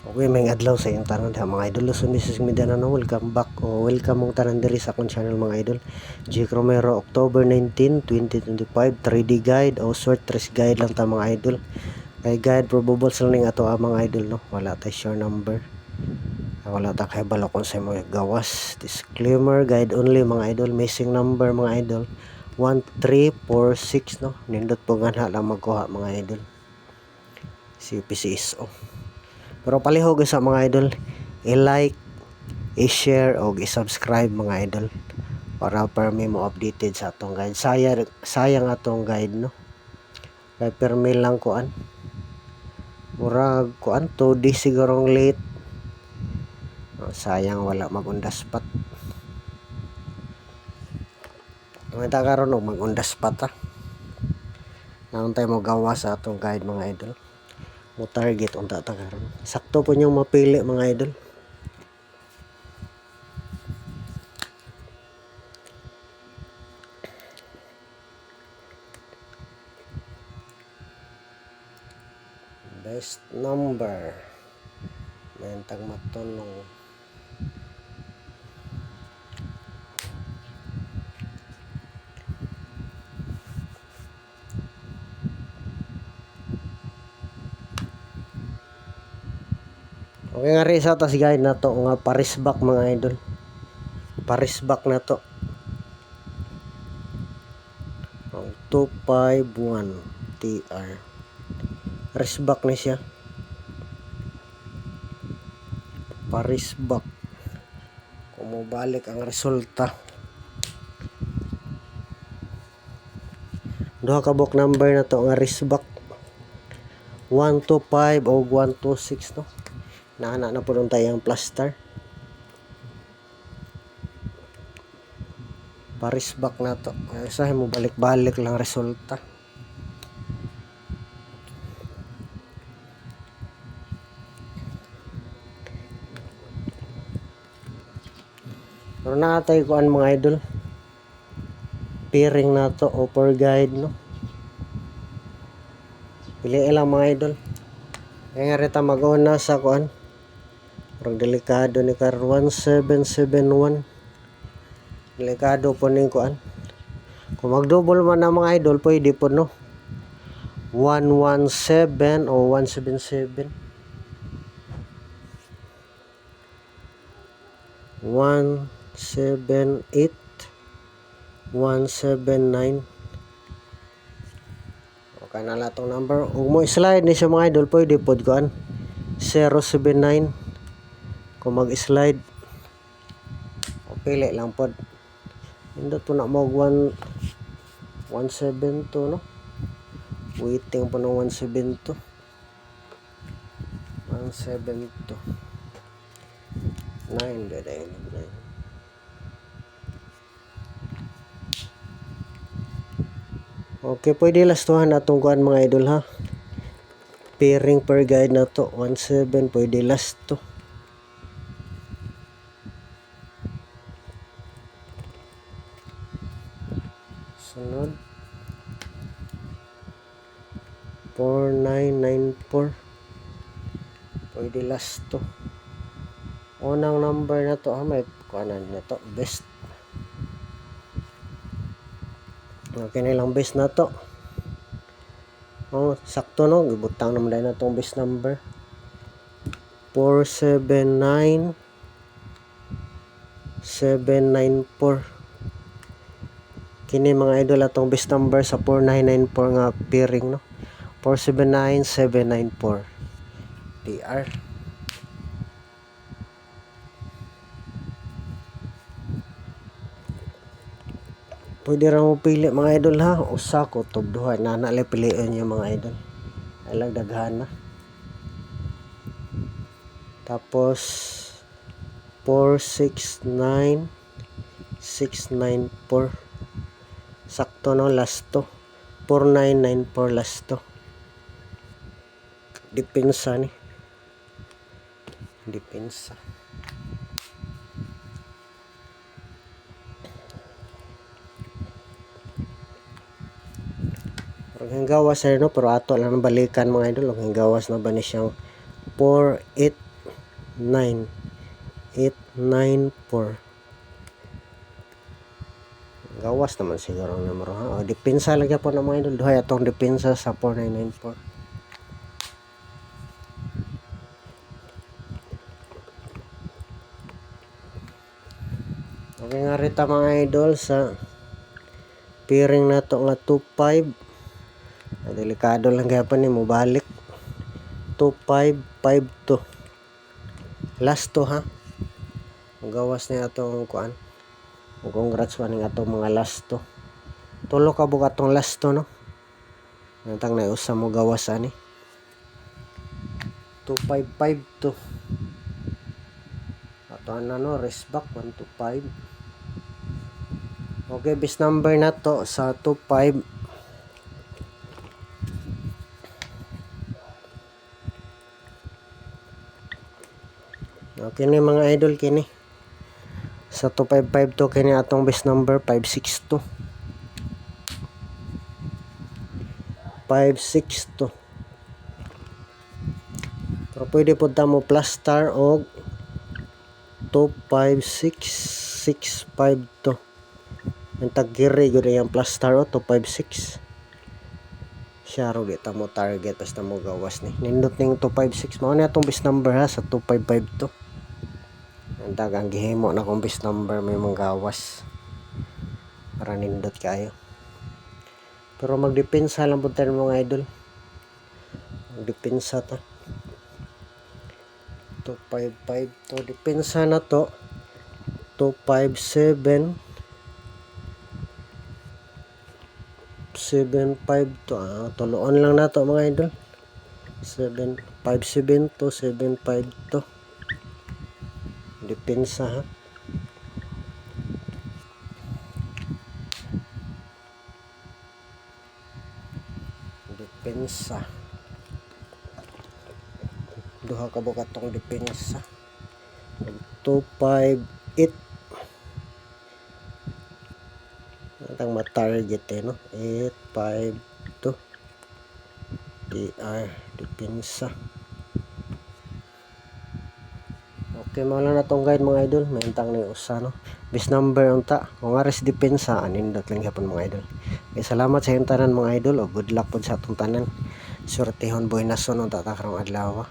Okay, may adlaw sa iyong tanan ha mga idol. So Mrs. Mindanao, welcome back o welcome mong tanan diri sa akong channel mga idol. Jake Romero, October 19, 2025, 3D guide o short trace guide lang ta mga idol. Kay guide probable sa ning ato mga idol no. Wala tay sure number. Wala ta kay balo kung sa mo gawas. Disclaimer, guide only mga idol. Missing number mga idol 1346 no. Nindot po nga lang magkuha mga idol. Si PCSO. Pero palihog sa mga idol, i-like, i-share o i-subscribe mga idol para permi mo updated sa atong guide. Sayang atong guide no. Kay permi lang kuan. Murag kuan 2 days sigurong late. Sayang wala mag-undas pat. Ngita karon og mag-undas pat ha. Nang tayo mo gawa sa atong guide mga idol. Mo target unta ta karon. Sakto po niyong mapili mga idol. Best number. Mentang matunong. Okay nga rin sa tas guide na to nga parisbak mga idol. Parisbak na to. 251 TR. Parisbak na siya. Parisbak. Kung mabalik ang resulta. Duha ka book number na to nga risbak. 125 o 126 no. Naana na po nung tayong plaster. Parisbak na to. Isahin mo balik-balik lang resulta. Pero naatay ko ang mga idol. Pairing na to o per guide no. Piliin lang mga idol. Kaya nga rita mag-una sa kuan. Parang delikado ni kar 1771. Delikado po ning kuan. Kung mag-double man na mga idol, pwede po no. 117 o 177. 178 179. Okay na lang itong number. Kung mo slide ni siya mga idol, pwede po kuan 079. Kung mag-slide, pili lang po. Hindi po na mag 172 no. Waiting po ng 172. 172. 9 9. Okay, pwede lastuhan na itong kuan mga idol ha. Pairing per guide na to 17, pwede last to. Sunod 4994, pwede last to. Unang number na to ha, may kuanan na to best. Okay na lang best na to. Sakto no, gibutang naman dahil na itong best number 479 794. Kini mga idol atong best number sa 4994 nga pairing no. 479 794 TR. Pwede ra mo pili mga idol ha. Usa ko tug duha na nalay pilion niyo mga idol. Alang daghan na. Tapos 469 694. Sakto no, last to. 4994 last to. Depensa ni. Depensa. Ang gawas na no, pero ato lang balikan mga idol. Ang gawas na ba ni siyang 48 Gawas naman siguro ang numero ha. O, depensa lang po ng mga idol. Duhay atong depensa sa 4994. Okay nga rita mga idol sa piring na to nga 25. Delikado lang gapon ni mo balik. 2552. Last to ha. Gawas na atong kuan. Congrats man ng atong mga last to. Tulo ka buka atong last to no. Nantang na usa mo gawas ani. 2552. Ato na no rest back 125. Okay, bis number na to sa 25. Okay ni mga idol kini. Sa 2552 kini atong best number 562. 562. Pero pwede po mo plus star og 256652. Ang tagiri gud yung plus star o 256. Siya ro kita mo target basta mo gawas ni. Nindot ning 256 mao ni atong best number ha sa 2552. Ang dagang gihimo na kong best number may mga gawas para nindot kayo. Pero magdepensa lang po tayo mga idol. Magdepensa ta. 255 to. Depensa na to. 257. 752. Tuloon lang na to mga idol. 757 to 752. Depensa ha. Depensa. Duha ka buka tong depensa. 258. Natang ma-target no. 852. DR depensa. Okay, mo lang na tong guide mga idol. May intang na usa no. Bis number unta. Kung ares depensa anindot lang gyapon mga idol. Okay, salamat sa hintanan mga idol o good luck pod sa atong tanan. Suertehon boy nason unta ta karong adlaw.